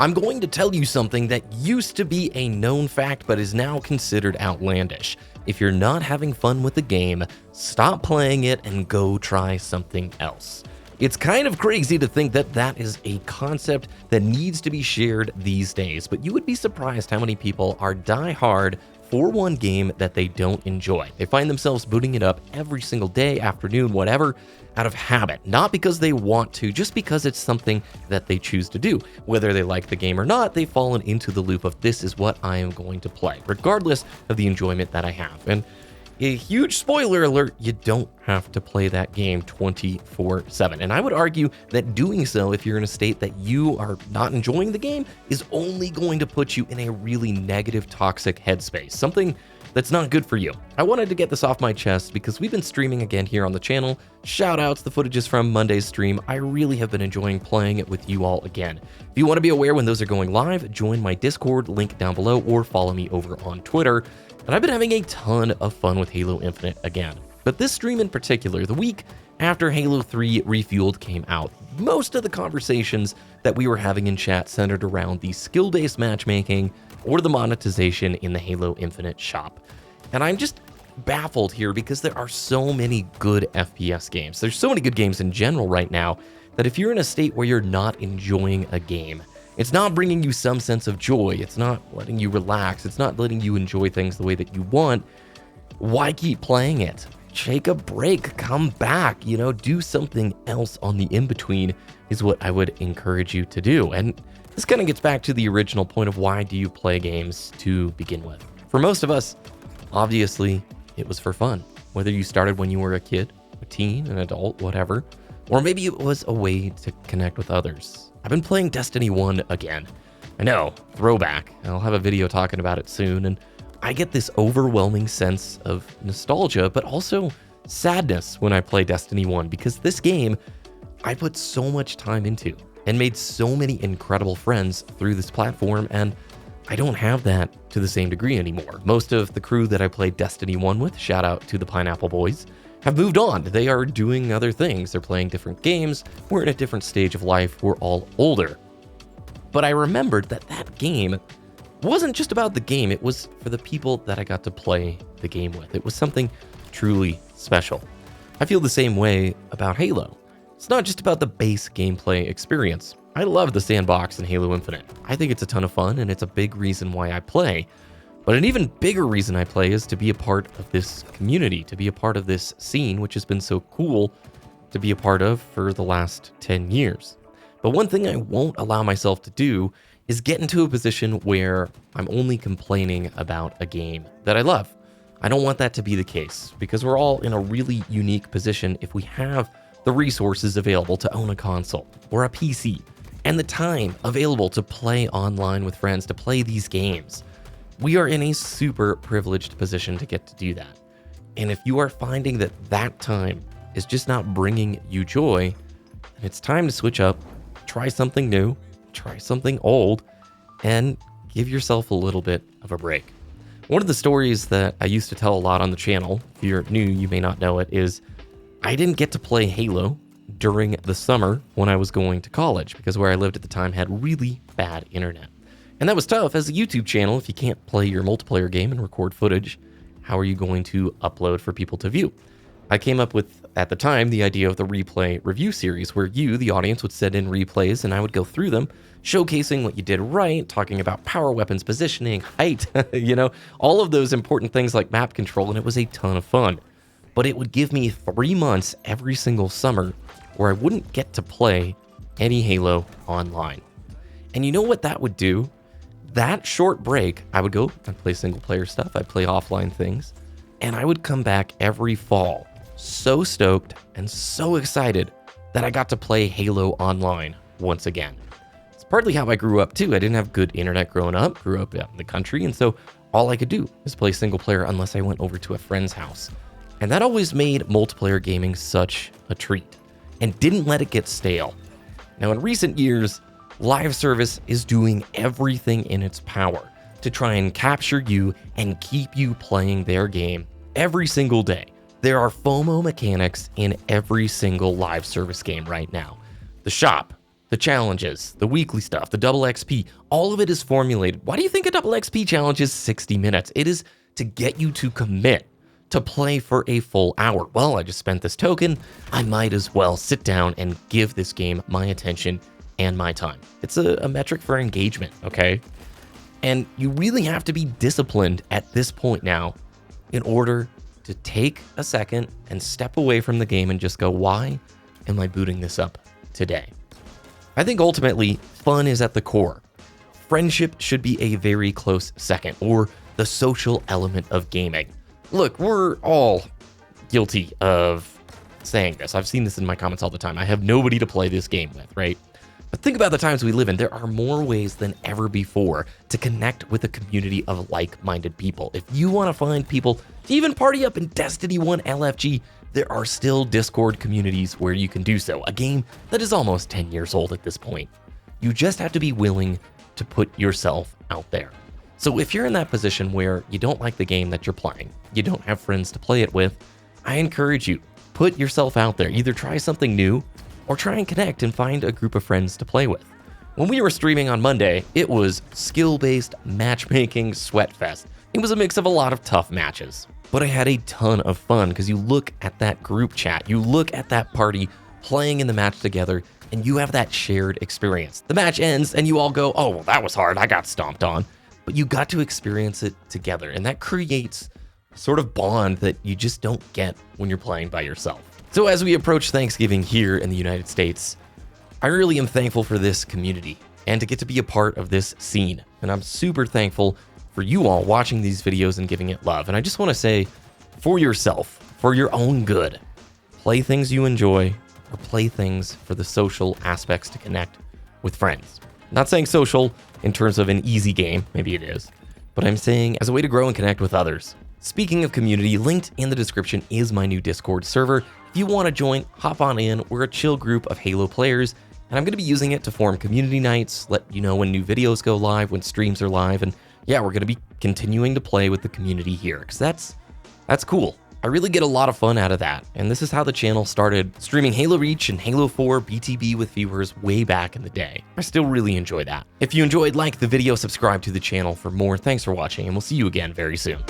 I'm going to tell you something that used to be a known fact but is now considered outlandish. If you're not having fun with the game, stop playing it and go try something else. It's kind of crazy to think that that is a concept that needs to be shared these days, but you would be surprised how many people are die-hard for one game that they don't enjoy. They find themselves booting it up every single day, afternoon, whatever, out of habit, not because they want to, just because it's something that they choose to do. Whether they like the game or not, they've fallen into the loop of this is what I am going to play, regardless of the enjoyment that I have. And a huge spoiler alert, you don't have to play that game 24/7. And I would argue that doing so, if you're in a state that you are not enjoying the game, is only going to put you in a really negative, toxic headspace, something that's not good for you. I wanted to get this off my chest because we've been streaming again here on the channel. Shout outs, the footage is from Monday's stream. I really have been enjoying playing it with you all again. If you want to be aware when those are going live, join my Discord, link down below, or follow me over on Twitter. And I've been having a ton of fun with Halo Infinite again. But this stream in particular, the week after Halo 3 Refueled came out, most of the conversations that we were having in chat centered around the skill-based matchmaking or the monetization in the Halo Infinite shop. And I'm just baffled here because there are so many good FPS games. There's so many good games in general right now that if you're in a state where you're not enjoying a game, it's not bringing you some sense of joy, it's not letting you relax, it's not letting you enjoy things the way that you want, why keep playing it? Take a break, come back, do something else on the in-between is what I would encourage you to do. And this kind of gets back to the original point of why do you play games to begin with? For most of us, obviously, it was for fun. Whether you started when you were a kid, a teen, an adult, whatever, or maybe it was a way to connect with others. I've been playing Destiny 1 again. I know, throwback. I'll have a video talking about it soon, and I get this overwhelming sense of nostalgia, but also sadness when I play Destiny 1, because this game I put so much time into and made so many incredible friends through this platform, and I don't have that to the same degree anymore. Most of the crew that I played Destiny 1 with, shout out to the Pineapple Boys, have moved on. They are doing other things. They're playing different games. We're in a different stage of life. We're all older. But I remembered that that game wasn't just about the game. It was for the people that I got to play the game with. It was something truly special. I feel the same way about Halo. It's not just about the base gameplay experience. I love the sandbox in Halo Infinite. I think it's a ton of fun, and it's a big reason why I play. But an even bigger reason I play is to be a part of this community, to be a part of this scene, which has been so cool to be a part of for the last 10 years. But one thing I won't allow myself to do is get into a position where I'm only complaining about a game that I love. I don't want that to be the case, because we're all in a really unique position if we have the resources available to own a console or a PC, and the time available to play online with friends, to play these games. We are in a super privileged position to get to do that. And if you are finding that that time is just not bringing you joy, then it's time to switch up, try something new, try something old, and give yourself a little bit of a break. One of the stories that I used to tell a lot on the channel, if you're new, you may not know it, is I didn't get to play Halo during the summer when I was going to college, because where I lived at the time had really bad internet. And that was tough. As a YouTube channel, if you can't play your multiplayer game and record footage, how are you going to upload for people to view? I came up with, at the time, the idea of the replay review series, where you, the audience, would send in replays and I would go through them, showcasing what you did right, talking about power weapons positioning, height, all of those important things like map control, and it was a ton of fun. But it would give me 3 months every single summer where I wouldn't get to play any Halo online. And you know what that would do? That short break, I would go and play single player stuff, I'd play offline things, and I would come back every fall so stoked and so excited that I got to play Halo online once again. It's partly how I grew up too. I didn't have good internet growing up, grew up out in the country, and so all I could do is play single player unless I went over to a friend's house. And that always made multiplayer gaming such a treat and didn't let it get stale. Now in recent years, live service is doing everything in its power to try and capture you and keep you playing their game every single day. There are FOMO mechanics in every single live service game right now. The shop, the challenges, the weekly stuff, the double XP, all of it is formulated. Why do you think a double XP challenge is 60 minutes? It is to get you to commit to play for a full hour. Well, I just spent this token. I might as well sit down and give this game my attention and my time. It's a metric for engagement, okay? And you really have to be disciplined at this point now in order to take a second and step away from the game and just go, why am I booting this up today? I think ultimately, fun is at the core. Friendship should be a very close second, or the social element of gaming. Look, we're all guilty of saying this. I've seen this in my comments all the time. I have nobody to play this game with, right? But think about the times we live in. There are more ways than ever before to connect with a community of like-minded people. If you want to find people to even party up in Destiny 1 LFG, there are still Discord communities where you can do so. A game that is almost 10 years old at this point. You just have to be willing to put yourself out there. So if you're in that position where you don't like the game that you're playing, you don't have friends to play it with, I encourage you, put yourself out there. Either try something new or try and connect and find a group of friends to play with. When we were streaming on Monday, it was skill-based matchmaking sweatfest. It was a mix of a lot of tough matches, but I had a ton of fun because you look at that group chat, you look at that party playing in the match together, and you have that shared experience. The match ends and you all go, oh, well, that was hard, I got stomped on. But you got to experience it together, and that creates a sort of bond that you just don't get when you're playing by yourself. So as we approach Thanksgiving here in the United States, I really am thankful for this community and to get to be a part of this scene. And I'm super thankful for you all watching these videos and giving it love. And I just want to say, for yourself, for your own good, play things you enjoy or play things for the social aspects to connect with friends. Not saying social in terms of an easy game, maybe it is, but I'm saying as a way to grow and connect with others. Speaking of community, linked in the description is my new Discord server. If you want to join, hop on in. We're a chill group of Halo players, and I'm going to be using it to form community nights, let you know when new videos go live, when streams are live, and yeah, we're going to be continuing to play with the community here, because that's cool. I really get a lot of fun out of that, and this is how the channel started streaming Halo Reach and Halo 4 BTB with viewers way back in the day. I still really enjoy that. If you enjoyed, like the video, subscribe to the channel for more. Thanks for watching, and we'll see you again very soon.